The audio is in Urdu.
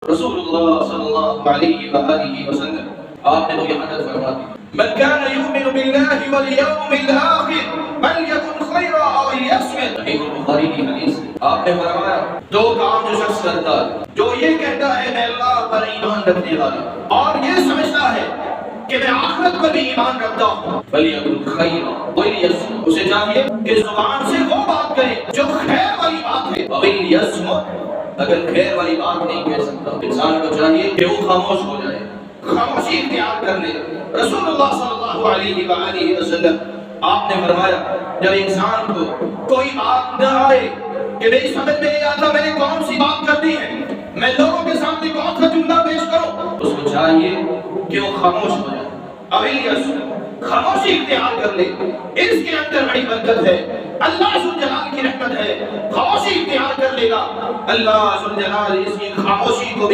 رسول اللہ صلی اللہ علیہ وآلہ وسلم آپ نے تو یہ حدیث فرما دی، من کان یؤمن باللہ والیوم الآخر فلیکن خیرا او لیصمت۔ صحیح بخاری کی حدیث ہے، آپ نے فرمایا دو کام جو شخص کرتا ہے، جو یہ کہتا ہے میں اللہ پر ایمان رکھنے والا اور یہ سمجھتا ہے کہ میں آخرت پر بھی ایمان رکھتا ہوں، فلیکن خیرا او لیصمت، اسے چاہیے کہ زبان سے وہ بات کرے جو خیر والی بات ہے، او لیصمت، اگر خیر والی بات نہیں کہہ سکتا انسان کو چاہیے کہ وہ خاموش ہو جائے، خاموشی اختیار کر لے۔ رسول اللہ صلی اللہ علیہ وآلہ وسلم آپ نے فرمایا جب انسان کو کوئی بات نہ آئے کہ میری سمجھ میں نہیں آتا میں نے کون سی بات کر دی ہے، میں لوگوں کے سامنے کون سا جملہ پیش کروں، اس کو چاہیے کہ وہ خاموش ہو جائے، اویلیس خاموشی اختیار کر لے، اس کے اندر بڑی برکت ہے، اللہ ذوالجلال کی رحمت ہے، خاموشی اختیار کر لے گا، اللہ ذوالجلال اس کی خاموشی کو